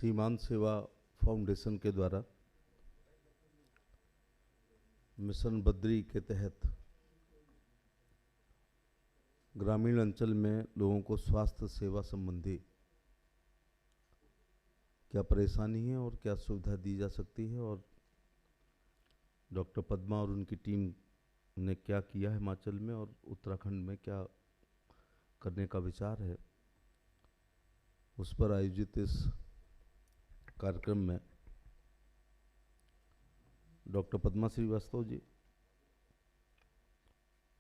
सीमांत सेवा फाउंडेशन के द्वारा मिशन बद्री के तहत ग्रामीण अंचल में लोगों को स्वास्थ्य सेवा संबंधी क्या परेशानी है और क्या सुविधा दी जा सकती है, और डॉक्टर पद्मा और उनकी टीम ने क्या किया हिमाचल में और उत्तराखंड में क्या करने का विचार है, उस पर आयोजित इस कार्यक्रम में doctor Padma Srivastava ji,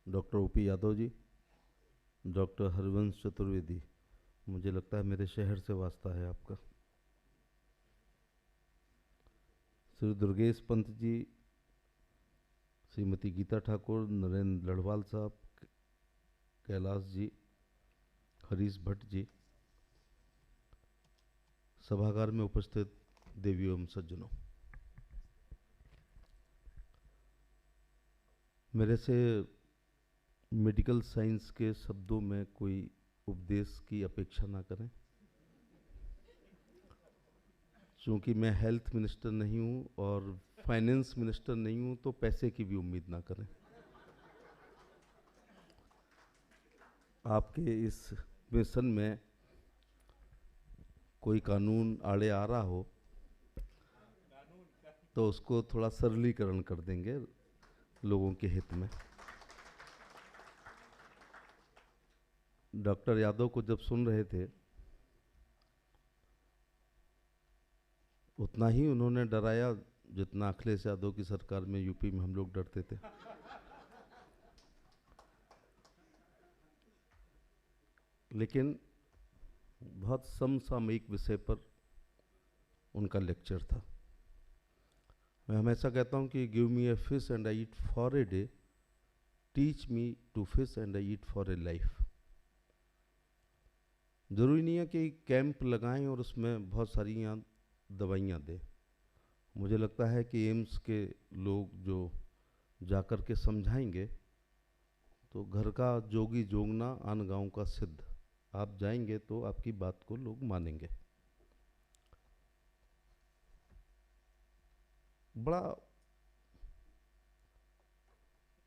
doctor OP Yadav ji, doctor Harvansh Chaturvedi, मुझे लगता है मेरे शहर से वास्ता है आपका, श्री दुर्गेश पंत जी, श्रीमती गीता ठाकुर, नरेंद्र लड़वाल साहब, कैलाश जी, हरीश भट्ट जी, सभागार में उपस्थित देवियों एवं सज्जनों, मेरे से मेडिकल साइंस के शब्दों में कोई उपदेश की अपेक्षा ना करें, चूँकि मैं हेल्थ मिनिस्टर नहीं हूँ और फाइनेंस मिनिस्टर नहीं हूँ, तो पैसे की भी उम्मीद ना करें। आपके इस मिशन में कोई कानून आड़े आ रहा हो तो उसको थोड़ा सरलीकरण कर देंगे लोगों के हित में। डॉक्टर यादव को जब सुन रहे थे उतना ही उन्होंने डराया जितना अखिलेश यादव की सरकार में यूपी में हम लोग डरते थे। लेकिन बहुत समसामयिक विषय पर उनका लेक्चर था। मैं हमेशा कहता हूँ कि give me a fish and I eat for a day, teach me to fish and I eat for a life. ज़रूरी नहीं है कि कैंप लगाएं और उसमें बहुत सारी यहाँ दवाइयाँ दें। मुझे लगता है कि एम्स के लोग जो जाकर के समझाएंगे तो घर का जोगी जोगना आन गाँव का सिद्ध, आप जाएंगे तो आपकी बात को लोग मानेंगे। बड़ा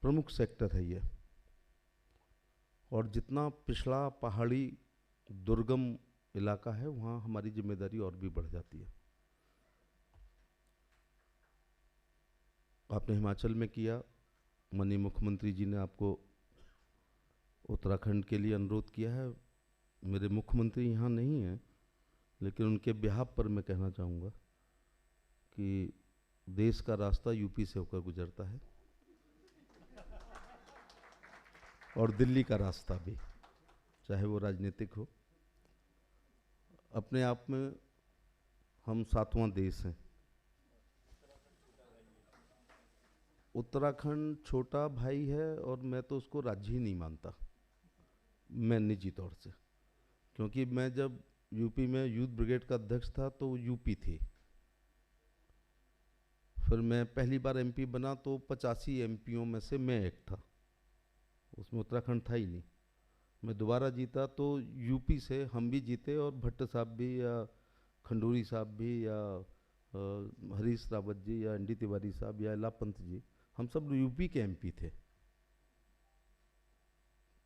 प्रमुख सेक्टर है ये, और जितना पिछड़ा पहाड़ी दुर्गम इलाका है वहाँ हमारी जिम्मेदारी और भी बढ़ जाती है। आपने हिमाचल में किया, माननीय मुख्यमंत्री जी ने आपको उत्तराखंड के लिए अनुरोध किया है। मेरे मुख्यमंत्री यहाँ नहीं हैं, लेकिन उनके बिहाफ पर मैं कहना चाहूँगा कि देश का रास्ता यूपी से होकर गुजरता है और दिल्ली का रास्ता भी, चाहे वो राजनीतिक हो। अपने आप में हम 7वां देश हैं। उत्तराखंड छोटा भाई है और मैं तो उसको राज्य ही नहीं मानता, मैं निजी तौर से, क्योंकि मैं जब यूपी में यूथ ब्रिगेड का अध्यक्ष था तो वो यूपी थी। फिर मैं पहली बार एमपी बना तो 85 एमपीओं में से मैं एक था, उसमें उत्तराखंड था ही नहीं। मैं दोबारा जीता तो यूपी से हम भी जीते और भट्ट साहब भी या खंडूरी साहब भी या हरीश रावत जी या एनडी तिवारी साहब या लापंत जी, हम सब यूपी के एमपी थे।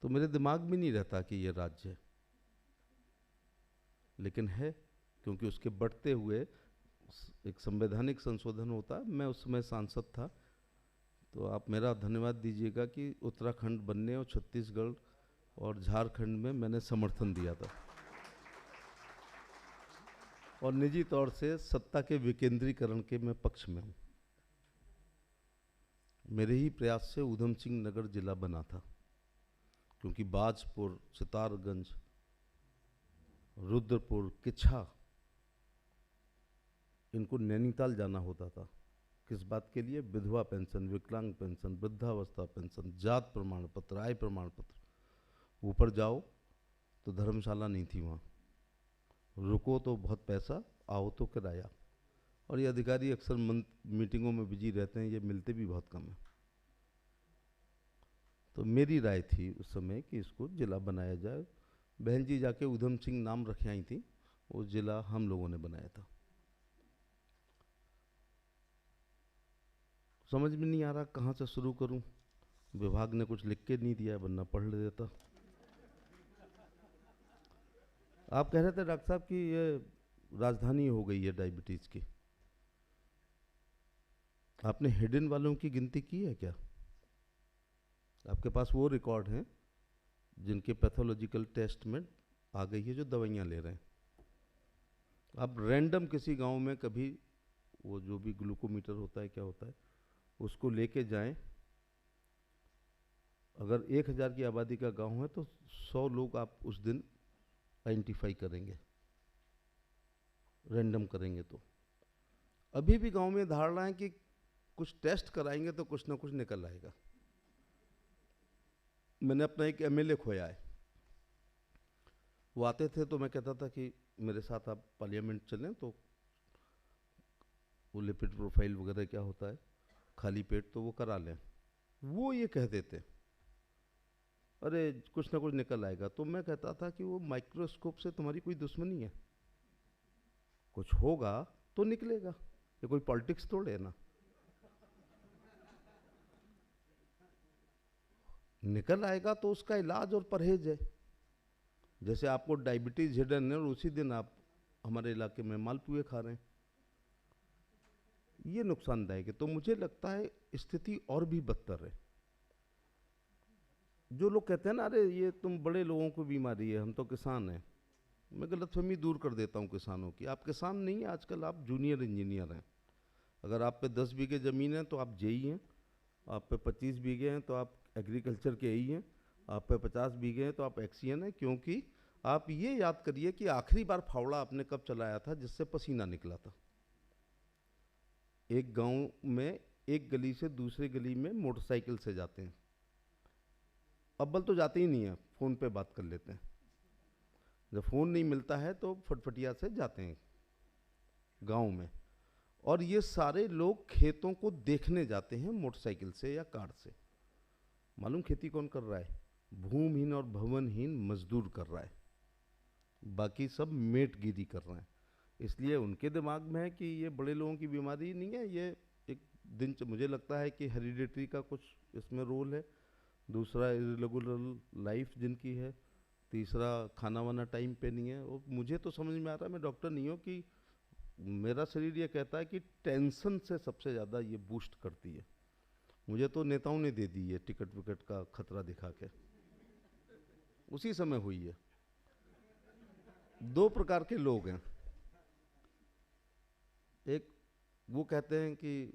तो मेरे दिमाग में नहीं रहता कि ये राज्य है, लेकिन है, क्योंकि उसके बढ़ते हुए एक संवैधानिक संशोधन होता। मैं उस समय सांसद था, तो आप मेरा धन्यवाद दीजिएगा कि उत्तराखंड बनने और छत्तीसगढ़ और झारखंड में मैंने समर्थन दिया था। और निजी तौर से सत्ता के विकेंद्रीकरण के मैं पक्ष में हूँ। मेरे ही प्रयास से ऊधम सिंह नगर जिला बना था, क्योंकि बाजपुर, सितारगंज, रुद्रपुर, किच्छा, इनको नैनीताल जाना होता था। किस बात के लिए? विधवा पेंशन, विकलांग पेंशन, वृद्धावस्था पेंशन, जात प्रमाण पत्र, आय प्रमाण पत्र। ऊपर जाओ तो धर्मशाला नहीं थी वहाँ, रुको तो बहुत पैसा, आओ तो किराया। और ये अधिकारी अक्सर मीटिंगों में बिजी रहते हैं, ये मिलते भी बहुत कम है। तो मेरी राय थी उस समय कि इसको जिला बनाया जाए। बहन जी जाके ऊधम सिंह नाम रखे आई थी, वो जिला हम लोगों ने बनाया था। समझ में नहीं आ रहा कहाँ से शुरू करूं। विभाग ने कुछ लिख के नहीं दिया है, वरना पढ़ ले देता। आप कह रहे थे डॉक्टर साहब कि ये राजधानी हो गई है डायबिटीज़ की। आपने हिडन वालों की गिनती की है क्या? आपके पास वो रिकॉर्ड हैं जिनके पैथोलॉजिकल टेस्ट में आ गई है, जो दवाइयाँ ले रहे हैं। आप रैंडम किसी गांव में कभी वो जो भी ग्लूकोमीटर होता है, क्या होता है, उसको लेके जाएं। अगर 1000 की आबादी का गांव है तो 100 लोग आप उस दिन आइडेंटिफाई करेंगे, रैंडम करेंगे। तो अभी भी गांव में धारणा है कि कुछ टेस्ट कराएंगे तो कुछ ना कुछ निकल आएगा। मैंने अपना एक एमएलए खोया है। वो आते थे तो मैं कहता था कि मेरे साथ आप पार्लियामेंट चलें, तो वो लिपिड प्रोफाइल वगैरह क्या होता है, खाली पेट, तो वो करा लें। वो ये कह देते अरे कुछ ना कुछ निकल आएगा। तो मैं कहता था कि वो माइक्रोस्कोप से तुम्हारी कोई दुश्मनी है, कुछ होगा तो निकलेगा, ये कोई पॉलिटिक्स थोड़े है ना। निकल आएगा तो उसका इलाज और परहेज है। जैसे आपको डायबिटीज हिडन है और उसी दिन आप हमारे इलाके में मालपुए खा रहे हैं, ये नुकसानदायक है। तो मुझे लगता है स्थिति और भी बदतर है। जो लोग कहते हैं ना, अरे ये तुम बड़े लोगों को बीमारी है, हम तो किसान हैं, मैं गलतफहमी दूर कर देता हूँ किसानों की। आप किसान नहीं हैं, आजकल आप जूनियर इंजीनियर हैं। अगर आप पे 10 बीघे ज़मीन है तो आप जेई हैं, आप पे 25 बीघे हैं तो आप एग्रीकल्चर के एई हैं, आप पे 50 बीघे हैं तो आप एक्सीएन हैं। क्योंकि आप ये याद करिए कि आखिरी बार फावड़ा आपने कब चलाया था जिससे पसीना निकला था। एक गांव में एक गली से दूसरी गली में मोटरसाइकिल से जाते हैं, अव्वल तो जाते ही नहीं है, फ़ोन पे बात कर लेते हैं। जब फ़ोन नहीं मिलता है तो फटफटिया से जाते हैं गांव में। और ये सारे लोग खेतों को देखने जाते हैं मोटरसाइकिल से या कार से। मालूम खेती कौन कर रहा है? भूमिहीन और भवनहीन मजदूर कर रहा है, बाकी सब मेटगिरी कर रहे हैं। इसलिए उनके दिमाग में है कि ये बड़े लोगों की बीमारी नहीं है, ये एक दिन मुझे लगता है कि हेरिडिटरी का कुछ इसमें रोल है। दूसरा इरेगुलर लाइफ जिनकी है। तीसरा खाना वाना टाइम पे नहीं है। और मुझे तो समझ में आ रहा है, मैं डॉक्टर नहीं हूँ, कि मेरा शरीर ये कहता है कि टेंशन से सबसे ज़्यादा ये बूस्ट करती है। मुझे तो नेताओं ने दे दी है टिकट विकट का खतरा दिखा के, उसी समय हुई है। दो प्रकार के लोग हैं। एक वो कहते हैं कि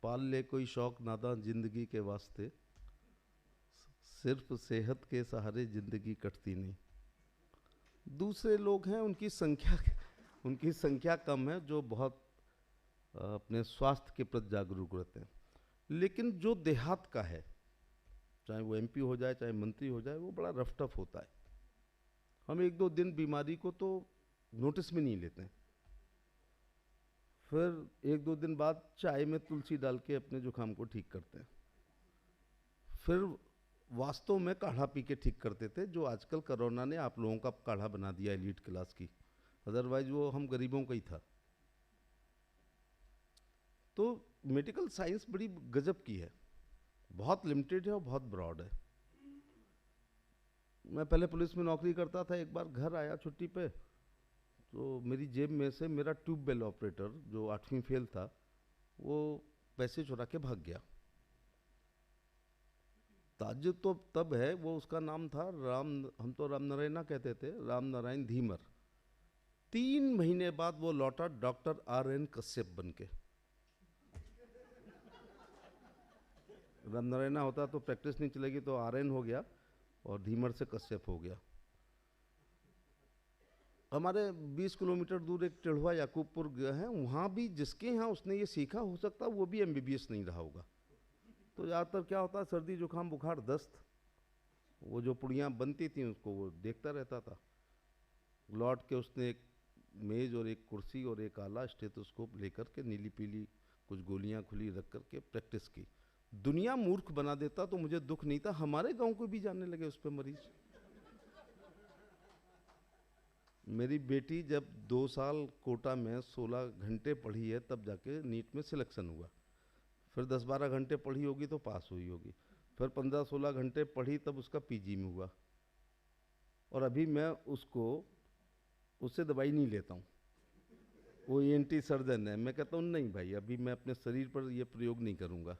पाल ले कोई शौक नादा जिंदगी के वास्ते, सिर्फ सेहत के सहारे जिंदगी कटती नहीं। दूसरे लोग हैं, उनकी संख्या कम है, जो बहुत अपने स्वास्थ्य के प्रति जागरूक रहते हैं। लेकिन जो देहात का है, चाहे वो एमपी हो जाए चाहे मंत्री हो जाए, वो बड़ा रफ टफ होता है। हम 1-2 दिन बीमारी को तो नोटिस में नहीं लेते हैं, फिर 1-2 दिन बाद चाय में तुलसी डाल के अपने जुकाम को ठीक करते हैं। फिर वास्तव में काढ़ा पी के ठीक करते थे, जो आजकल कोरोना ने आप लोगों का काढ़ा बना दिया एलीट क्लास की। अदरवाइज वो हम गरीबों का ही था। तो मेडिकल साइंस बड़ी गजब की है, बहुत लिमिटेड है और बहुत ब्रॉड है। मैं पहले पुलिस में नौकरी करता था। एक बार घर आया छुट्टी पे, तो मेरी जेब में से मेरा ट्यूबवेल ऑपरेटर जो 8वीं फेल था, वो पैसे चुरा के भाग गया। ताज्जुब तो तब है, वो उसका नाम था हम तो राम नारायणा कहते थे, राम नारायण धीमर। 3 महीने बाद वो लौटा डॉक्टर RN कश्यप बन के। राम नारायणा होता तो प्रैक्टिस नहीं चलेगी, तो RN हो गया और धीमर से कश्यप हो गया। हमारे 20 किलोमीटर दूर एक टेढ़वा याकूबपुर है, वहाँ भी जिसके यहाँ उसने ये सीखा, हो सकता वो भी MBBS नहीं रहा होगा। तो ज़्यादातर क्या होता है, सर्दी जुकाम बुखार दस्त, वो जो पुड़ियाँ बनती थी उसको वो देखता रहता था। लौट के उसने एक मेज़ और एक कुर्सी और एक आला स्टेथोस्कोप लेकर के नीली पीली कुछ गोलियाँ खुली रख कर के प्रैक्टिस की। दुनिया मूर्ख बना देता तो मुझे दुख नहीं था, हमारे गांव को भी जाने लगे उस पर मरीज। मेरी बेटी जब 2 साल कोटा में 16 घंटे पढ़ी है, तब जाके नीट में सिलेक्शन हुआ। फिर 10-12 घंटे पढ़ी होगी तो पास हुई होगी, फिर 15-16 घंटे पढ़ी तब उसका पीजी में हुआ। और अभी मैं उससे दवाई नहीं लेता हूँ, वो ENT सर्जन है। मैं कहता हूँ नहीं भाई, अभी मैं अपने शरीर पर ये प्रयोग नहीं करूँगा।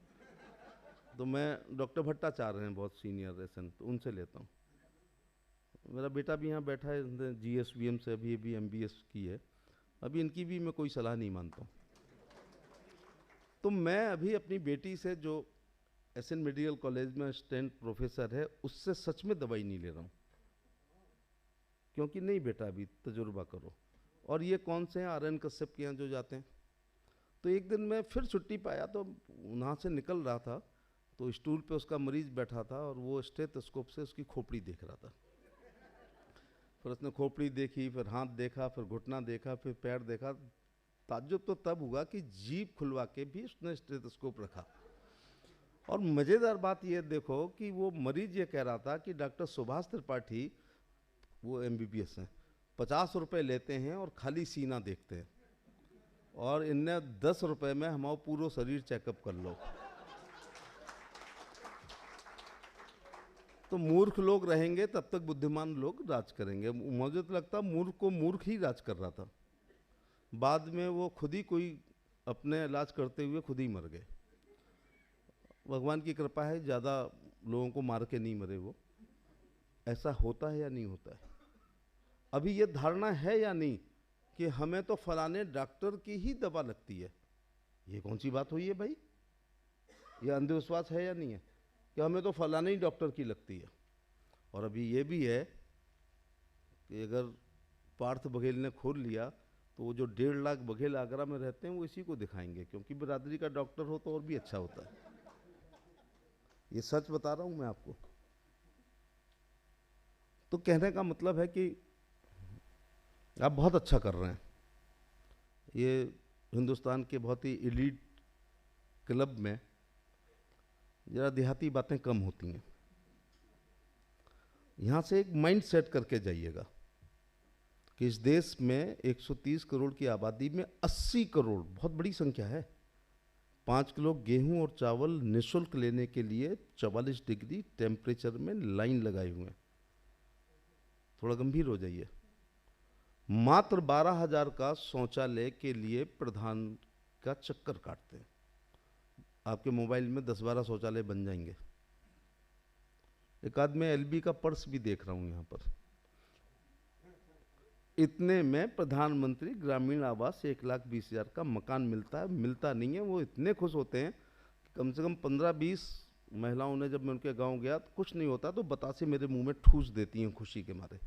तो मैं डॉक्टर भट्टाचार्य हैं बहुत सीनियर रेसन, तो उनसे लेता हूँ। मेरा बेटा भी यहाँ बैठा है, GSVM से अभी अभी MBS की है। अभी इनकी भी मैं कोई सलाह नहीं मानता हूँ। तो मैं अभी अपनी बेटी से, जो SN मेडिकल कॉलेज में असिस्टेंट प्रोफेसर है, उससे सच में दवाई नहीं ले रहा हूँ, क्योंकि नहीं बेटा अभी तजुर्बा करो। और ये कौन से हैं, RN कश्यप के यहाँ जो जाते हैं। तो एक दिन मैं फिर छुट्टी पाया, तो वहाँ से निकल रहा था, तो स्टूल पे उसका मरीज बैठा था और वो स्टेथोस्कोप से उसकी खोपड़ी देख रहा था। फिर उसने खोपड़ी देखी, फिर हाथ देखा, फिर घुटना देखा, फिर पैर देखा। ताज्जुब तो तब हुआ कि जीभ खुलवा के भी उसने स्टेथोस्कोप रखा। और मज़ेदार बात ये देखो कि वो मरीज ये कह रहा था कि डॉक्टर सुभाष त्रिपाठी, वो MBBS हैं, 50 रुपये लेते हैं और खाली सीना देखते हैं, और इनने 10 रुपये में हमारा पूरा शरीर चेकअप कर लो। तो मूर्ख लोग रहेंगे तब तक बुद्धिमान लोग राज करेंगे। मुझे तो लगता मूर्ख को मूर्ख ही राज कर रहा था। बाद में वो खुद ही कोई अपने इलाज करते हुए खुद ही मर गए। भगवान की कृपा है, ज़्यादा लोगों को मार के नहीं मरे वो। ऐसा होता है या नहीं होता है? अभी ये धारणा है या नहीं कि हमें तो फलाने डॉक्टर की ही दवा लगती है? ये कौन सी बात हुई है भाई? ये अंधविश्वास है या नहीं है कि हमें तो फलाने ही डॉक्टर की लगती है? और अभी ये भी है कि अगर पार्थ बघेल ने खोल लिया तो वो जो 1.5 लाख बघेल आगरा में रहते हैं वो इसी को दिखाएंगे, क्योंकि बिरादरी का डॉक्टर हो तो और भी अच्छा होता है। ये सच बता रहा हूँ मैं आपको। तो कहने का मतलब है कि आप बहुत अच्छा कर रहे हैं। ये हिंदुस्तान के बहुत ही एलीट क्लब में जरा देहाती बातें कम होती हैं। यहाँ से एक माइंड सेट करके जाइएगा कि इस देश में 130 करोड़ की आबादी में 80 करोड़, बहुत बड़ी संख्या है, 5 किलो गेहूं और चावल निःशुल्क लेने के लिए 44 डिग्री टेम्परेचर में लाइन लगाए हुए हैं। थोड़ा गंभीर हो जाइए। मात्र 12,000 का शौचालय के लिए प्रधान का चक्कर काटते हैं। आपके मोबाइल में 10-12 शौचालय बन जाएंगे। एक आध में LB का पर्स भी देख रहा हूं यहाँ पर। इतने में प्रधानमंत्री ग्रामीण आवास 1,20,000 का मकान मिलता है। मिलता नहीं है, वो इतने खुश होते हैं कि कम से कम 15-20 महिलाओं ने, जब मैं उनके गांव गया तो कुछ नहीं होता तो बतासे मेरे मुंह में ठूस देती हैं खुशी के मारे।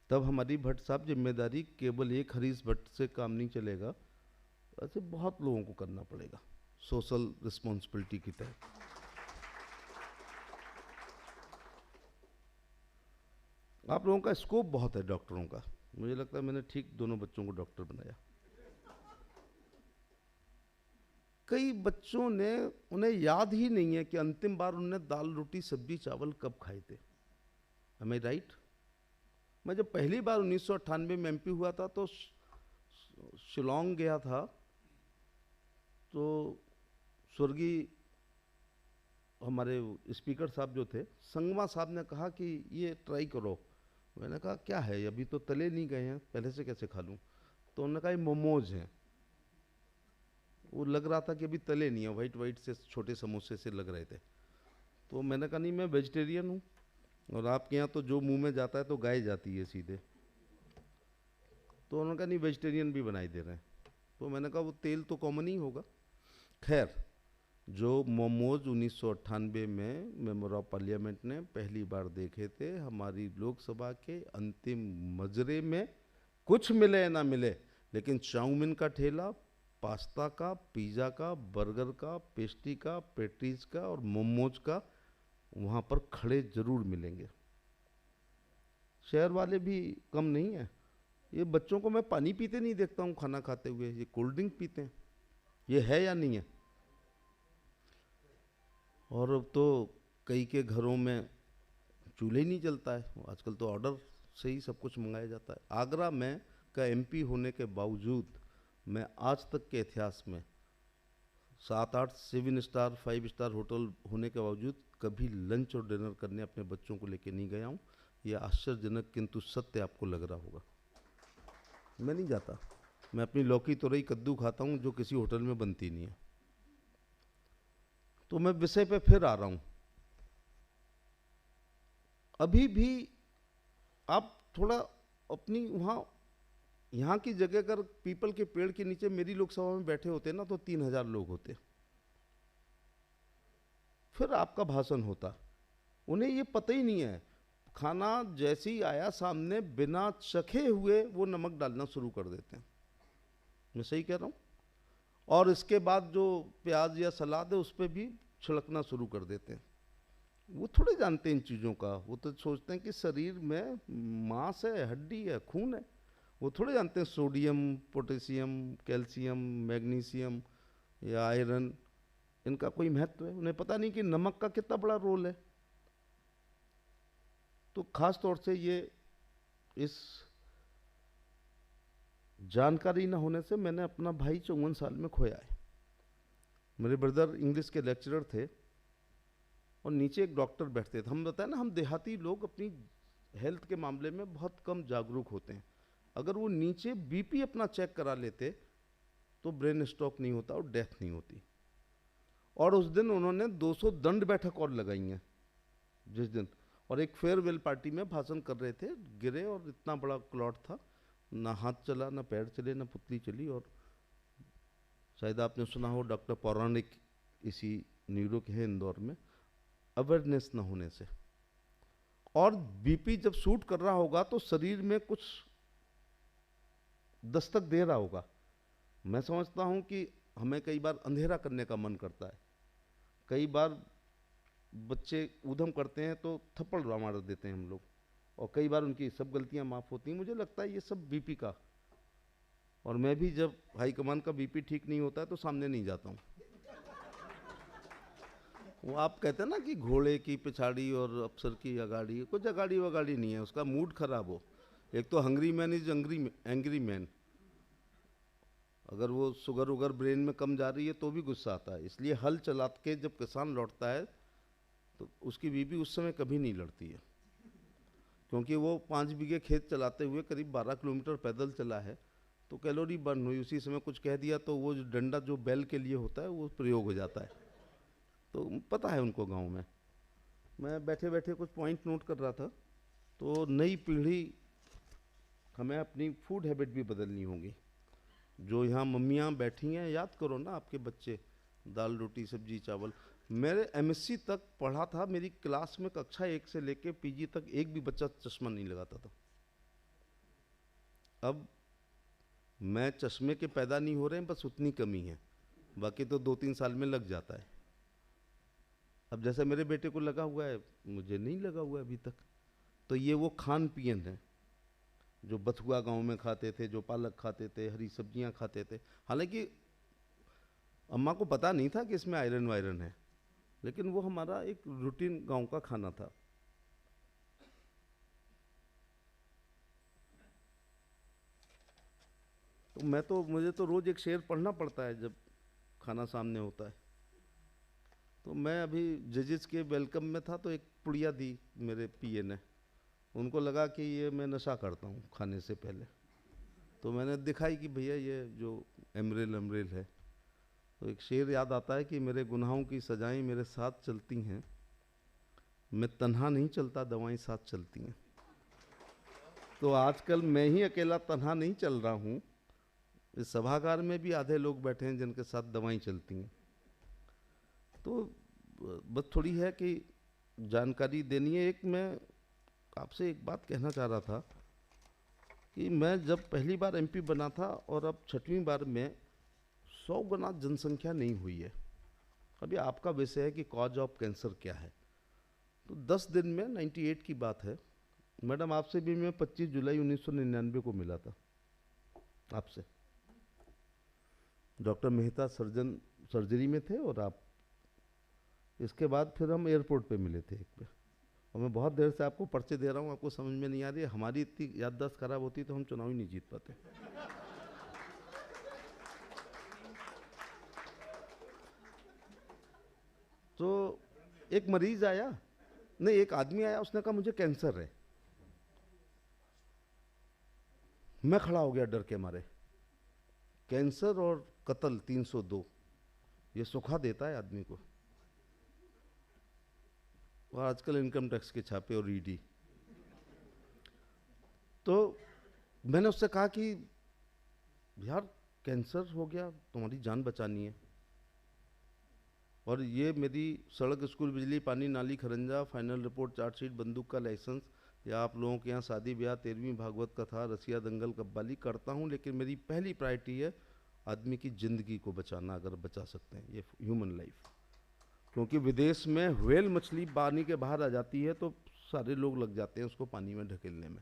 तब हमारी भट्ट साहब, जिम्मेदारी केवल एक हरीश भट्ट से काम नहीं चलेगा, ऐसे बहुत लोगों को करना पड़ेगा सोशल रिस्पॉन्सिबिलिटी की तहत। आप लोगों का स्कोप बहुत है डॉक्टरों का। मुझे लगता है मैंने ठीक दोनों बच्चों को डॉक्टर बनाया। कई बच्चों ने, उन्हें याद ही नहीं है कि अंतिम बार उन्होंने दाल रोटी सब्जी चावल कब खाए थे। Am I right? मैं जब पहली बार 1998 में MP हुआ था तो शिलोंग गया था, तो स्वर्गीय हमारे स्पीकर साहब जो थे, संगमा साहब ने कहा कि ये ट्राई करो। मैंने कहा क्या है, अभी तो तले नहीं गए हैं, पहले से कैसे खा लूँ? तो उन्होंने कहा ये मोमोज हैं। वो लग रहा था कि अभी तले नहीं है, वाइट वाइट से छोटे समोसे से लग रहे थे। तो मैंने कहा नहीं, मैं वेजिटेरियन हूँ, और आपके यहाँ तो जो मुंह में जाता है तो गाय जाती है सीधे। तो उन्होंने कहा नहीं, वेजिटेरियन भी बनाई दे रहे हैं। तो मैंने कहा वो तेल तो कॉमन ही होगा। खैर, जो मोमोज 1998 में मेंबर ऑफ पार्लियामेंट ने पहली बार देखे थे हमारी लोकसभा के अंतिम मजरे में, कुछ मिले ना मिले, लेकिन चाउमीन का ठेला, पास्ता का, पिज़्ज़ा का, बर्गर का, पेस्ट्री का, पेटीज का और मोमोज का वहाँ पर खड़े जरूर मिलेंगे। शहर वाले भी कम नहीं है। ये बच्चों को मैं पानी पीते नहीं देखता हूँ खाना खाते हुए, ये कोल्ड ड्रिंक पीते हैं। ये है या नहीं है? और अब तो कई के घरों में चूल्हा ही नहीं चलता है, आजकल तो ऑर्डर से ही सब कुछ मंगाया जाता है। आगरा में का MP होने के बावजूद मैं आज तक के इतिहास में 7-8 7 स्टार 5 स्टार होटल होने के बावजूद कभी लंच और डिनर करने अपने बच्चों को लेके नहीं गया हूँ। ये आश्चर्यजनक किंतु सत्य आपको लग रहा होगा। मैं नहीं जाता। मैं अपनी लौकी तुरई कद्दू खाता हूँ जो किसी होटल में बनती नहीं है। तो मैं विषय पे फिर आ रहा हूँ। अभी भी आप थोड़ा अपनी वहाँ यहाँ की जगह अगर पीपल के पेड़ के नीचे मेरी लोकसभा में बैठे होते ना तो 3000 लोग होते, फिर आपका भाषण होता। उन्हें ये पता ही नहीं है, खाना जैसे ही आया सामने बिना चखे हुए वो नमक डालना शुरू कर देते हैं। मैं सही कह रहा हूँ? और इसके बाद जो प्याज या सलाद है उस पर भी छिड़कना शुरू कर देते हैं। वो थोड़े जानते हैं इन चीज़ों का। वो तो सोचते हैं कि शरीर में मांस है, हड्डी है, खून है। वो थोड़े जानते हैं सोडियम, पोटेशियम, कैल्शियम, मैग्नीशियम या आयरन, इनका कोई महत्व है। उन्हें पता नहीं कि नमक का कितना बड़ा रोल है। तो खास तौर से ये इस जानकारी न होने से मैंने अपना भाई 54 साल में खोया है। मेरे ब्रदर इंग्लिश के लेक्चरर थे और नीचे एक डॉक्टर बैठते थे। हम बताए ना, हम देहाती लोग अपनी हेल्थ के मामले में बहुत कम जागरूक होते हैं। अगर वो नीचे बीपी अपना चेक करा लेते तो ब्रेन स्ट्रोक नहीं होता और डेथ नहीं होती। और उस दिन उन्होंने 200 दंड बैठक और लगाई हैं जिस दिन, और एक फेयरवेल पार्टी में भाषण कर रहे थे, गिरे और इतना बड़ा क्लॉट था, ना हाथ चला, ना पैर चले, ना पुतली चली। और शायद आपने सुना हो डॉक्टर पौराणिक इसी न्यूरो के हैं इंदौर में, अवेयरनेस न होने से। और बीपी जब शूट कर रहा होगा तो शरीर में कुछ दस्तक दे रहा होगा। मैं समझता हूं कि हमें कई बार अंधेरा करने का मन करता है, कई बार बच्चे ऊधम करते हैं तो थप्पड़ मार देते हैं हम लोग, और कई बार उनकी सब गलतियां माफ होती हैं। मुझे लगता है ये सब बीपी का। और मैं भी जब हाईकमान का बीपी ठीक नहीं होता है तो सामने नहीं जाता हूँ। वो आप कहते हैं ना कि घोड़े की पिछाड़ी और अफसर की अगाड़ी, कुछ अगाड़ी वगाड़ी नहीं है, उसका मूड खराब हो। एक तो hungry man is angry man. अगर वो शुगर उगर ब्रेन में कम जा रही है तो भी गुस्सा आता है। इसलिए हल चला के जब किसान लौटता है तो उसकी बीबी उस समय कभी नहीं लड़ती है, क्योंकि वो 5 बीघे खेत चलाते हुए करीब 12 किलोमीटर पैदल चला है। तो कैलोरी बर्न हुई, उसी समय कुछ कह दिया तो वो जो डंडा जो बैल के लिए होता है वो प्रयोग हो जाता है। तो पता है उनको गांव में। मैं बैठे बैठे कुछ पॉइंट नोट कर रहा था। तो नई पीढ़ी, हमें अपनी फूड हैबिट भी बदलनी होगी। जो यहाँ मम्मियाँ बैठी हैं, याद करो ना आपके बच्चे, दाल रोटी सब्जी चावल। मेरे एमएससी तक पढ़ा था, मेरी क्लास में कक्षा 1 से लेके पीजी तक एक भी बच्चा चश्मा नहीं लगाता था। अब मैं चश्मे के पैदा नहीं हो रहे हैं, बस उतनी कमी है, बाकी तो 2-3 साल में लग जाता है। अब जैसे मेरे बेटे को लगा हुआ है, मुझे नहीं लगा हुआ है अभी तक। तो ये वो खान पीन है जो बथुआ गांव में खाते थे, जो पालक खाते थे, हरी सब्जियां खाते थे। हालांकि अम्मा को पता नहीं था कि इसमें आयरन वायरन है, लेकिन वो हमारा एक रूटीन गांव का खाना था। तो मुझे तो रोज एक शेर पढ़ना पड़ता है जब खाना सामने होता है। तो मैं अभी जजेस के वेलकम में था तो एक पुड़िया दी मेरे पीए ने। उनको लगा कि ये मैं नशा करता हूँ खाने से पहले, तो मैंने दिखाई कि भैया ये जो एमरेल है। तो एक शेर याद आता है कि मेरे गुनाहों की सजाएं मेरे साथ चलती हैं, मैं तन्हा नहीं चलता, दवाएं साथ चलती हैं। तो आजकल मैं ही अकेला तन्हा नहीं चल रहा हूँ, इस सभागार में भी आधे लोग बैठे हैं जिनके साथ दवाएं चलती हैं। तो बस थोड़ी है कि जानकारी देनी है। एक मैं आपसे एक बात कहना चाह रहा था कि मैं जब पहली बार एमपी बना था और अब 6वीं बार में 100 गुना जनसंख्या नहीं हुई है। अभी आपका विषय है कि कॉज ऑफ कैंसर क्या है। तो 10 दिन में 98 की बात है। मैडम आपसे भी मैं 25 जुलाई 1999 को मिला था आपसे। डॉक्टर मेहता सर्जरी में थे और आप, इसके बाद फिर हम एयरपोर्ट पे मिले थे एक पे। और मैं बहुत देर से आपको पर्चे दे रहा हूँ, आपको समझ में नहीं आ रही है। हमारी इतनी याददाश्त खराब होती तो हम चुनाव ही नहीं जीत पाते। तो एक मरीज आया, नहीं एक आदमी आया, उसने कहा मुझे कैंसर है। मैं खड़ा हो गया डर के मारे। कैंसर और कत्ल 302 ये सुखा देता है आदमी को। और आजकल इनकम टैक्स के छापे और ईडी। तो मैंने उससे कहा कि यार कैंसर हो गया, तुम्हारी जान बचानी है, और ये मेरी सड़क, स्कूल, बिजली, पानी, नाली, खरंजा, फाइनल रिपोर्ट, चार्जशीट, बंदूक का लाइसेंस, या आप लोगों के यहाँ शादी ब्याह, 13वीं भागवत कथा, रसिया दंगल, कब्बाली करता हूँ, लेकिन मेरी पहली प्रायोरिटी है आदमी की ज़िंदगी को बचाना, अगर बचा सकते हैं, ये ह्यूमन लाइफ। क्योंकि विदेश में व्हेल मछली पानी के बाहर आ जाती है तो सारे लोग लग जाते हैं उसको पानी में ढकेलने में।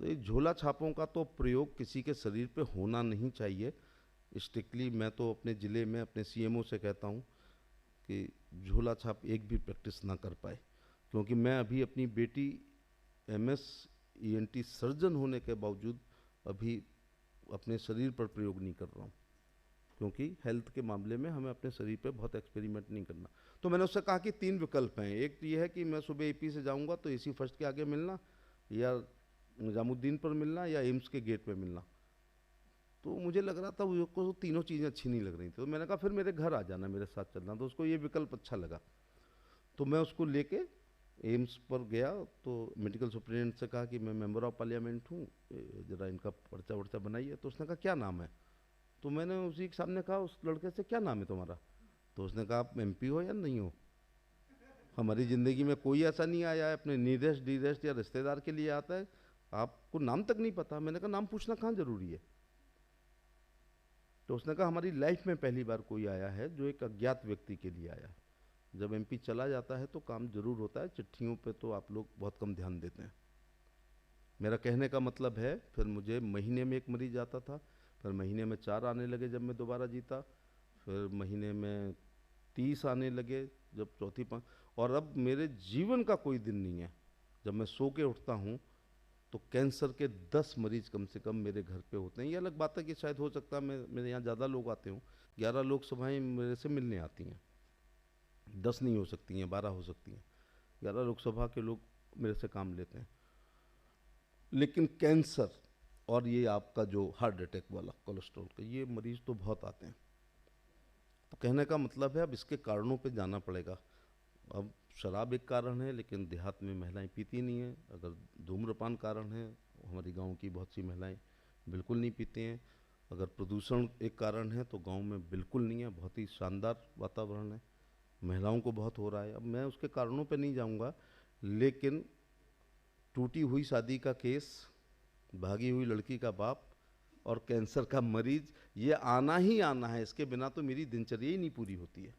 तो ये झोला छापों का तो प्रयोग किसी के शरीर पे होना नहीं चाहिए। स्ट्रिक्टली मैं तो अपने ज़िले में अपने सीएमओ से कहता हूँ कि झोला छाप एक भी प्रैक्टिस ना कर पाए, क्योंकि मैं अभी अपनी बेटी एमएस ईएनटी सर्जन होने के बावजूद अभी अपने शरीर पर प्रयोग नहीं कर रहा हूँ, क्योंकि हेल्थ के मामले में हमें अपने शरीर पे बहुत एक्सपेरिमेंट नहीं करना। तो मैंने उससे कहा कि 3 विकल्प हैं। एक तो ये है कि मैं सुबह एपी से जाऊँगा तो एसी फर्स्ट के आगे मिलना, या निजामुद्दीन पर मिलना, या एम्स के गेट पे मिलना। तो मुझे लग रहा था उसको तीनों चीज़ें अच्छी नहीं लग रही थी। तो मैंने कहा फिर मेरे घर आ जाना, मेरे साथ चलना। तो उसको ये विकल्प अच्छा लगा। तो मैं उसको लेके एम्स पर गया तो मेडिकल सुप्रिटेंडेंट से कहा कि मैं मेंबर ऑफ पार्लियामेंट हूँ, ज़रा इनका पर्चा वर्चा बनाइए। तो उसने कहा क्या नाम है? तो मैंने उसी के सामने कहा उस लड़के से, क्या नाम है तुम्हारा? तो उसने कहा आप एमपी हो या नहीं हो? हमारी ज़िंदगी में कोई ऐसा नहीं आया है अपने नीरेस्ट डीरेस्ट या रिश्तेदार के लिए आता है, आपको नाम तक नहीं पता। मैंने कहा नाम पूछना कहाँ ज़रूरी है? तो उसने कहा हमारी लाइफ में पहली बार कोई आया है जो एक अज्ञात व्यक्ति के लिए आया है। जब एमपी चला जाता है तो काम जरूर होता है, चिट्ठियों पे तो आप लोग बहुत कम ध्यान देते हैं। मेरा कहने का मतलब है, फिर मुझे महीने में एक मरीज आता था, फिर महीने में 4 आने लगे जब मैं दोबारा जीता, फिर महीने में 30 आने लगे जब चौथी 5, और अब मेरे जीवन का कोई दिन नहीं है जब मैं सो के उठता हूँ तो कैंसर के 10 मरीज कम से कम मेरे घर पे होते हैं। ये अलग बात है कि शायद हो सकता है मेरे यहाँ ज़्यादा लोग आते हों, 11 लोकसभाएँ मेरे से मिलने आती हैं, 10 नहीं हो सकती हैं, 12 हो सकती हैं। 11 लोकसभा के लोग मेरे से काम लेते हैं। लेकिन कैंसर और ये आपका जो हार्ट अटैक वाला, कोलेस्ट्रॉल का, ये मरीज़ तो बहुत आते हैं। तो कहने का मतलब है अब इसके कारणों पे जाना पड़ेगा। अब शराब एक कारण है, लेकिन देहात में महिलाएं पीती नहीं हैं। अगर धूम्रपान कारण है, हमारी गांव की बहुत सी महिलाएं बिल्कुल नहीं पीती हैं। अगर प्रदूषण एक कारण है तो गांव में बिल्कुल नहीं है, बहुत ही शानदार वातावरण है, महिलाओं को बहुत हो रहा है। अब मैं उसके कारणों पे नहीं जाऊंगा, लेकिन टूटी हुई शादी का केस, भागी हुई लड़की का बाप और कैंसर का मरीज, ये आना ही आना है। इसके बिना तो मेरी दिनचर्या ही नहीं पूरी होती है।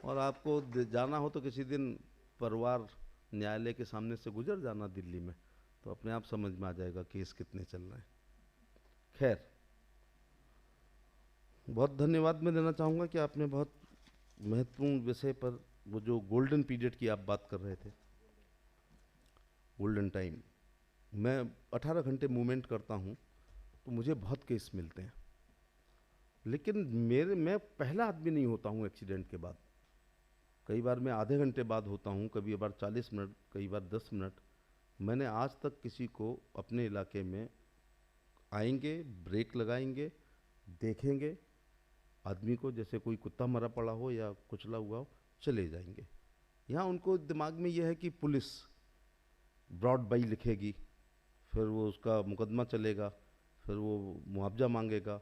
और आपको जाना हो तो किसी दिन परिवार न्यायालय के सामने से गुजर जाना दिल्ली में, तो अपने आप समझ में आ जाएगा केस कितने चल रहे हैं। खैर, बहुत धन्यवाद मैं देना चाहूँगा कि आपने बहुत महत्वपूर्ण विषय पर, वो जो गोल्डन पीरियड की आप बात कर रहे थे, गोल्डन टाइम, मैं 18 घंटे मूवमेंट करता हूँ तो मुझे बहुत केस मिलते हैं, लेकिन मैं पहला आदमी नहीं होता हूँ एक्सीडेंट के बाद। कई बार मैं आधे घंटे बाद होता हूँ, कभी बार 40 मिनट, कई बार 10 मिनट। मैंने आज तक किसी को अपने इलाके में आएंगे, ब्रेक लगाएंगे, देखेंगे आदमी को, जैसे कोई कुत्ता मरा पड़ा हो या कुचला हुआ हो, चले जाएंगे। यहाँ उनको दिमाग में यह है कि पुलिस ब्रॉड बाई लिखेगी, फिर वो उसका मुकदमा चलेगा, फिर वो मुआवजा मांगेगा,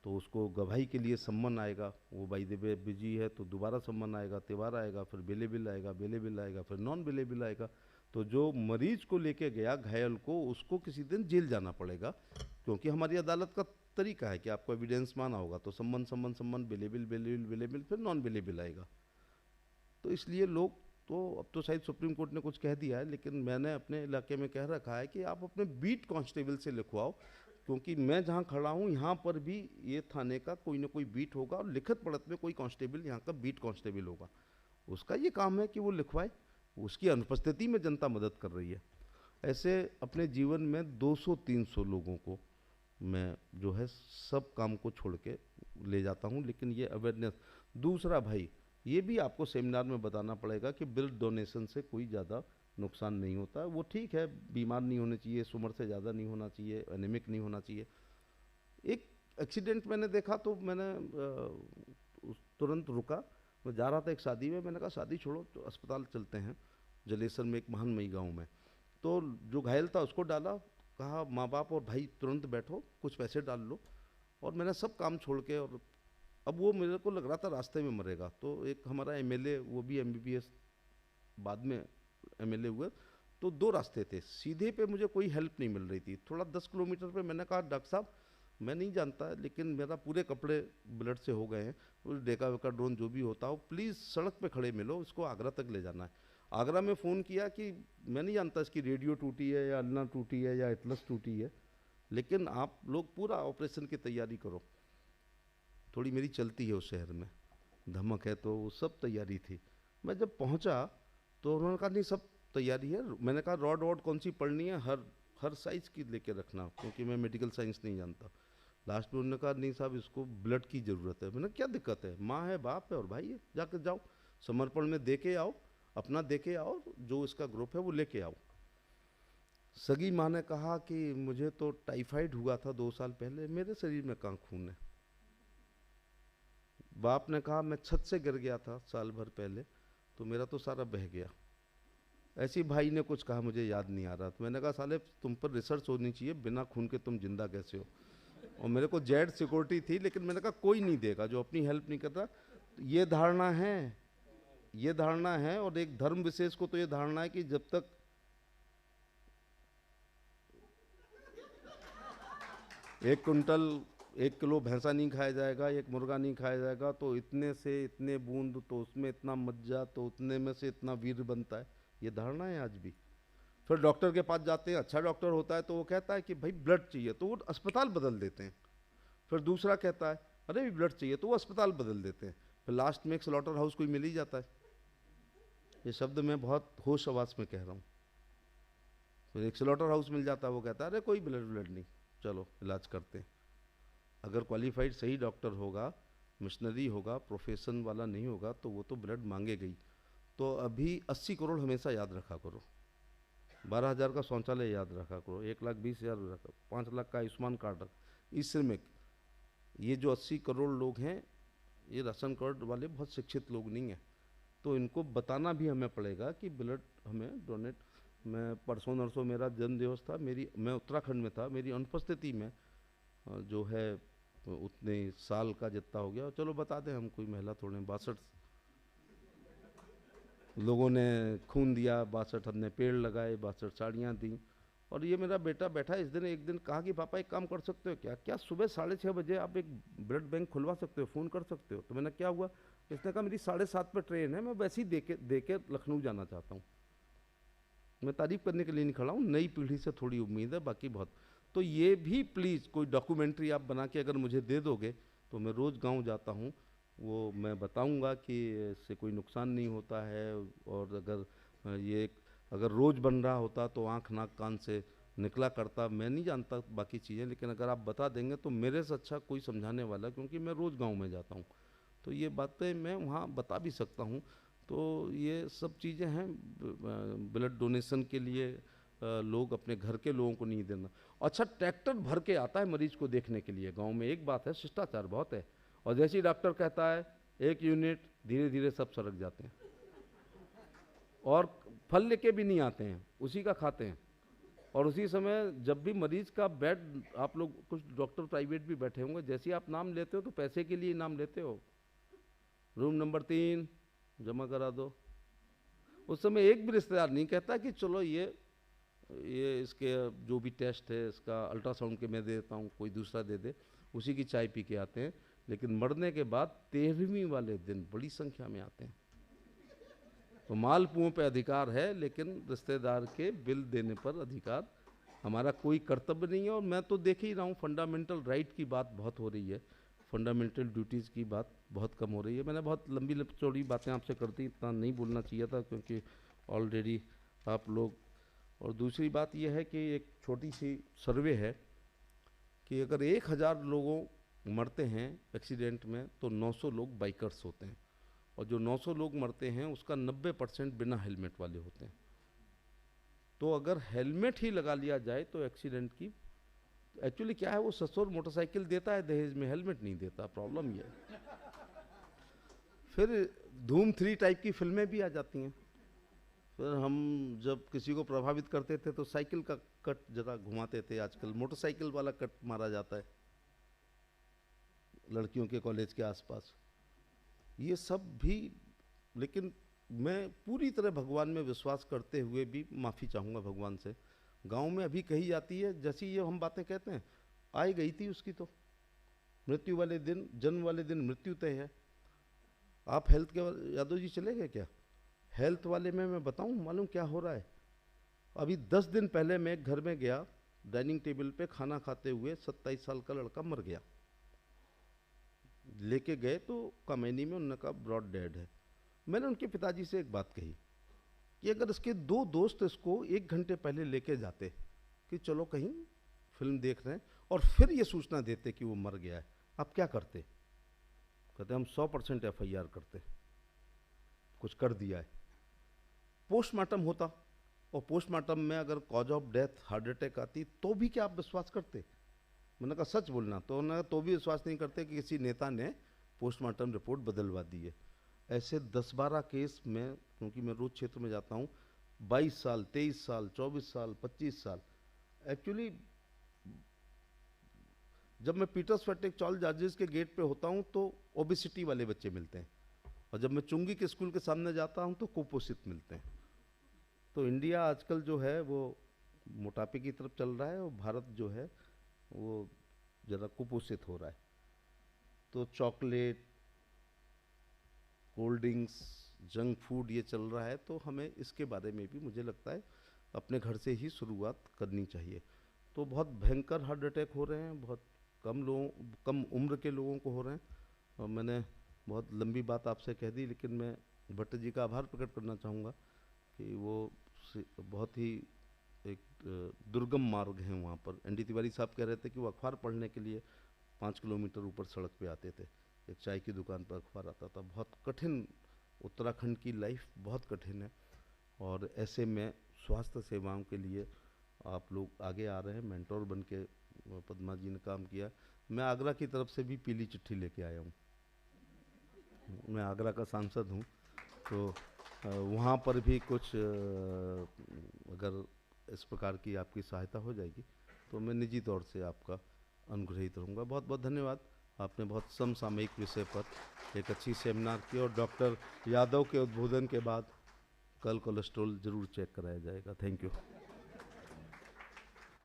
तो उसको गवाही के लिए सम्मन आएगा, वो बाई द वे बिजी है तो दोबारा सम्मन आएगा, त्यौहार आएगा, फिर बेलेबिल आएगा, बेलेबिल आएगा, फिर नॉन बेलेबिल आएगा। तो जो मरीज को लेके गया, घायल को, उसको किसी दिन जेल जाना पड़ेगा, क्योंकि हमारी अदालत का तरीका है कि आपको एविडेंस माना होगा तो सम्मन सम्मन सम्मन, बेलेबिल बेलेबिल बेलेबिल, फिर नॉन बेलेबिल आएगा। तो इसलिए लोग, तो अब तो शायद सुप्रीम कोर्ट ने कुछ कह दिया है, लेकिन मैंने अपने इलाके में कह रखा है कि आप अपने बीट कांस्टेबल से लिखवाओ, क्योंकि मैं जहाँ खड़ा हूँ यहाँ पर भी ये थाने का कोई ना कोई बीट होगा और लिखत पढ़त में कोई कांस्टेबल यहाँ का बीट कांस्टेबल होगा। उसका ये काम है कि वो लिखवाए, उसकी अनुपस्थिति में जनता मदद कर रही है। ऐसे अपने जीवन में 200-300 लोगों को मैं जो है सब काम को छोड़ के ले जाता हूँ, लेकिन ये अवेयरनेस। दूसरा भाई, ये भी आपको सेमिनार में बताना पड़ेगा कि ब्लड डोनेशन से कोई ज़्यादा नुकसान नहीं होता है। वो ठीक है, बीमार नहीं होने चाहिए, इस उम्र से ज़्यादा नहीं होना चाहिए, एनीमिक नहीं होना चाहिए। एक एक्सीडेंट मैंने देखा तो मैंने तुरंत रुका। मैं जा रहा था एक शादी में, मैंने कहा शादी छोड़ो तो अस्पताल चलते हैं, जलेसर में एक महानमई गांव में। तो जो घायल था उसको डाला, कहा माँ बाप और भाई तुरंत बैठो, कुछ पैसे डाल लो। और मैंने सब काम छोड़ के, और अब वो मेरे को लग रहा था रास्ते में मरेगा। तो एक हमारा एमएलए, वो भी एमबीबीएस बाद में एमएलए हुए। तो दो रास्ते थे, सीधे पे मुझे कोई हेल्प नहीं मिल रही थी। थोड़ा 10 किलोमीटर पे मैंने कहा डॉक्टर साहब, मैं नहीं जानता लेकिन मेरा पूरे कपड़े ब्लड से हो गए हैं, उस डेका वेका ड्रोन जो भी होता हो, प्लीज़ सड़क पे खड़े मिलो, इसको आगरा तक ले जाना है। आगरा में फ़ोन किया कि मैं नहीं जानता इसकी रेडियो टूटी है या अन्ना टूटी है या एटलस टूटी है, लेकिन आप लोग पूरा ऑपरेशन की तैयारी करो। थोड़ी मेरी चलती है उस शहर में, धमक है, तो वो सब तैयारी थी। मैं जब पहुंचा तो उन्होंने कहा नहीं सब तैयारी है। मैंने कहा रॉड वॉड कौन सी पढ़नी है, हर हर साइज़ की लेके रखना, क्योंकि मैं मेडिकल साइंस नहीं जानता। लास्ट में उन्होंने कहा नहीं साहब इसको ब्लड की ज़रूरत है। मैंने क्या दिक्कत है, माँ है, बाप है और भाई है, जाकर जाओ समर्पण में दे के आओ, अपना दे के आओ, जो इसका ग्रुप है वो लेके आओ। सगी माँ ने कहा कि मुझे तो टाइफाइड हुआ था 2 साल पहले, मेरे शरीर में कहाँ खून है। बाप ने कहा मैं छत से गिर गया था साल भर पहले, तो मेरा तो सारा बह गया। ऐसी भाई ने कुछ कहा, मुझे याद नहीं आ रहा। तो मैंने कहा साले तुम पर रिसर्च होनी चाहिए, बिना खून के तुम जिंदा कैसे हो। और मेरे को जेड सिक्योरिटी थी, लेकिन मैंने कहा कोई नहीं देगा जो अपनी हेल्प नहीं कर रहा। ये धारणा है, ये धारणा है। और एक धर्म विशेष को तो ये धारणा है कि जब तक 1 कुंटल 1 किलो भैंसा नहीं खाया जाएगा, एक मुर्गा नहीं खाया जाएगा, तो इतने से इतने बूंद, तो उसमें इतना मज्जा, तो उतने में से इतना वीर बनता है। ये धारणा है आज भी। फिर डॉक्टर के पास जाते हैं, अच्छा डॉक्टर होता है तो वो कहता है कि भाई ब्लड चाहिए, तो वो अस्पताल बदल देते हैं। फिर दूसरा कहता है अरे भी ब्लड चाहिए, तो वो अस्पताल बदल देते हैं। फिर लास्ट में एक स्लॉटर हाउस कोई मिल ही जाता है। ये शब्द मैं बहुत होश आवास में कह रहा हूँ। फिर एक स्लॉटर हाउस मिल जाता है, वो कहता है अरे कोई ब्लड ब्लड नहीं, चलो इलाज करते हैं। अगर क्वालिफाइड सही डॉक्टर होगा, मिशनरी होगा, प्रोफेशन वाला नहीं होगा, तो वो तो ब्लड मांगेगा ही। तो अभी 80 करोड़ हमेशा याद रखा करो, 12,000 का शौचालय याद रखा करो, 1,20,000 रखा, 5 लाख का आयुष्मान कार्ड रखा। इसमें ये जो 80 करोड़ लोग हैं, ये राशन कार्ड वाले बहुत शिक्षित लोग नहीं हैं, तो इनको बताना भी हमें पड़ेगा कि ब्लड हमें डोनेट। मैं परसों नरसों मेरा जन्म दिवस था, मैं उत्तराखंड में था, मेरी अनुपस्थिति में जो है उतने साल का जितना हो गया, चलो बता दें हम कोई महिला थोड़े, 62 लोगों ने खून दिया, 62 हमने पेड़ लगाए, 62 साड़ियाँ दी। और ये मेरा बेटा बैठा इस दिन, एक दिन कहा कि पापा एक काम कर सकते हो क्या, क्या सुबह 6:30 बजे आप एक ब्लड बैंक खुलवा सकते हो, फ़ोन कर सकते हो। तो मैंने क्या हुआ, इसने कहा मेरी 7:30 पर ट्रेन है, मैं वैसे ही दे के लखनऊ जाना चाहता हूँ। मैं तारीफ करने के लिए नहीं खड़ा हूँ, नई पीढ़ी से थोड़ी उम्मीद है, बाकी बहुत। तो ये भी प्लीज़ कोई डॉक्यूमेंट्री आप बना के अगर मुझे दे दोगे, तो मैं रोज़ गांव जाता हूँ, वो मैं बताऊंगा कि इससे कोई नुकसान नहीं होता है। और अगर ये अगर रोज़ बन रहा होता तो आँख नाक कान से निकला करता। मैं नहीं जानता बाकी चीज़ें, लेकिन अगर आप बता देंगे तो मेरे से अच्छा कोई समझाने वाला, क्योंकि मैं रोज़ गाँव में जाता हूँ, तो ये बातें मैं वहाँ बता भी सकता हूँ। तो ये सब चीज़ें हैं। ब्लड डोनेशन के लिए लोग अपने घर के लोगों को नहीं देना। अच्छा, ट्रैक्टर भर के आता है मरीज को देखने के लिए गांव में। एक बात है, शिष्टाचार बहुत है। और जैसे ही डॉक्टर कहता है 1 यूनिट, धीरे धीरे सब सरक जाते हैं, और फल लेके भी नहीं आते हैं, उसी का खाते हैं। और उसी समय जब भी मरीज का बेड, आप लोग कुछ डॉक्टर प्राइवेट भी बैठे होंगे, जैसे ही आप नाम लेते हो तो पैसे के लिए नाम लेते हो, रूम नंबर 3 जमा करा दो। उस समय एक भी रिश्तेदार नहीं कहता कि चलो ये इसके जो भी टेस्ट है इसका अल्ट्रासाउंड के मैं दे देता हूँ, कोई दूसरा दे दे, उसी की चाय पी के आते हैं। लेकिन मरने के बाद 13वीं वाले दिन बड़ी संख्या में आते हैं। तो मालपुओं पे अधिकार है, लेकिन रिश्तेदार के बिल देने पर अधिकार हमारा कोई कर्तव्य नहीं है। और मैं तो देख ही रहा हूँ, फंडामेंटल राइट की बात बहुत हो रही है, फंडामेंटल ड्यूटीज़ की बात बहुत कम हो रही है। मैंने बहुत लंबी चौड़ी बातें आपसे कर दी, इतना नहीं बोलना चाहिए था, क्योंकि ऑलरेडी आप लोग। और दूसरी बात यह है कि एक छोटी सी सर्वे है कि अगर 1,000 लोगों मरते हैं एक्सीडेंट में तो 900 लोग बाइकर्स होते हैं, और जो 900 लोग मरते हैं उसका 90% बिना हेलमेट वाले होते हैं। तो अगर हेलमेट ही लगा लिया जाए तो एक्सीडेंट की, एक्चुअली क्या है, वो ससुर मोटरसाइकिल देता है दहेज में, हेलमेट नहीं देता, प्रॉब्लम ये है। फिर धूम 3 टाइप की फिल्में भी आ जाती हैं। फिर हम जब किसी को प्रभावित करते थे तो साइकिल का कट जरा घुमाते थे, आजकल मोटरसाइकिल वाला कट मारा जाता है लड़कियों के कॉलेज के आसपास, ये सब भी। लेकिन मैं पूरी तरह भगवान में विश्वास करते हुए भी माफ़ी चाहूँगा भगवान से। गांव में अभी कही जाती है, जैसी ये हम बातें कहते हैं, आई गई थी उसकी तो मृत्यु वाले दिन, जन्म वाले दिन मृत्यु तय है। आप हेल्थ के, यादव जी चले गए क्या? हेल्थ वाले में मैं बताऊं मालूम क्या हो रहा है? अभी 10 दिन पहले मैं एक घर में गया, डाइनिंग टेबल पे खाना खाते हुए 27 साल का लड़का मर गया। लेके गए तो कमैनी में, उन्होंने कहा ब्रॉड डेड है। मैंने उनके पिताजी से एक बात कही कि अगर इसके 2 दोस्त इसको 1 घंटे पहले लेके जाते कि चलो कहीं फिल्म देख रहे हैं, और फिर ये सूचना देते कि वो मर गया है, आप क्या करते? कहते हम 100% FIR करते, कुछ कर दिया है। पोस्टमार्टम होता, और पोस्टमार्टम में अगर cause of death heart attack आती तो भी क्या आप विश्वास करते? मैंने कहा सच बोलना, तो उन्होंने तो भी विश्वास नहीं करते कि किसी नेता ने पोस्टमार्टम रिपोर्ट बदलवा दी है। ऐसे 10-12 केस में, क्योंकि मैं रोज क्षेत्र में जाता हूँ, 22 साल, 23 साल, 24 साल, 25 साल। एक्चुअली जब मैं पीटर्स फटेक चार्ल्स जॉर्जेस के गेट पे होता हूँ तो ओबेसिटी वाले बच्चे मिलते हैं, और जब मैं चुंगी के स्कूल के सामने जाता हूँ तो कुपोषित मिलते हैं। तो इंडिया आजकल जो है वो मोटापे की तरफ चल रहा है, और भारत जो है वो ज़रा कुपोषित हो रहा है। तो chocolate, cold drinks, junk food ये चल रहा है, तो हमें इसके बारे में भी मुझे लगता है अपने घर से ही शुरुआत करनी चाहिए। तो बहुत भयंकर हार्ट अटैक हो रहे हैं, बहुत कम उम्र के लोगों को हो रहे हैं। और मैंने बहुत लंबी बात आपसे कह दी, लेकिन मैं भट्ट जी का आभार प्रकट करना चाहूँगा कि वो बहुत ही एक दुर्गम मार्ग है वहाँ पर। ND तिवारी साहब कह रहे थे कि वो अखबार पढ़ने के लिए 5 किलोमीटर ऊपर सड़क पे आते थे, एक चाय की दुकान पर अखबार आता था। बहुत कठिन, उत्तराखंड की लाइफ बहुत कठिन है, और ऐसे में स्वास्थ्य सेवाओं के लिए आप लोग आगे आ रहे हैं, मेंटोर बन के पद्मा जी ने काम किया। मैं आगरा की तरफ से भी पीली चिट्ठी लेके आया हूँ, मैं आगरा का सांसद हूँ, तो वहाँ पर भी कुछ अगर इस प्रकार की आपकी सहायता हो जाएगी तो मैं निजी तौर से आपका अनुग्रहित रहूँगा। बहुत बहुत धन्यवाद। आपने बहुत समसामयिक विषय पर एक अच्छी सेमिनार की, और डॉक्टर यादव के उद्बोधन के बाद कल कोलेस्ट्रॉल जरूर चेक कराया जाएगा। Thank you.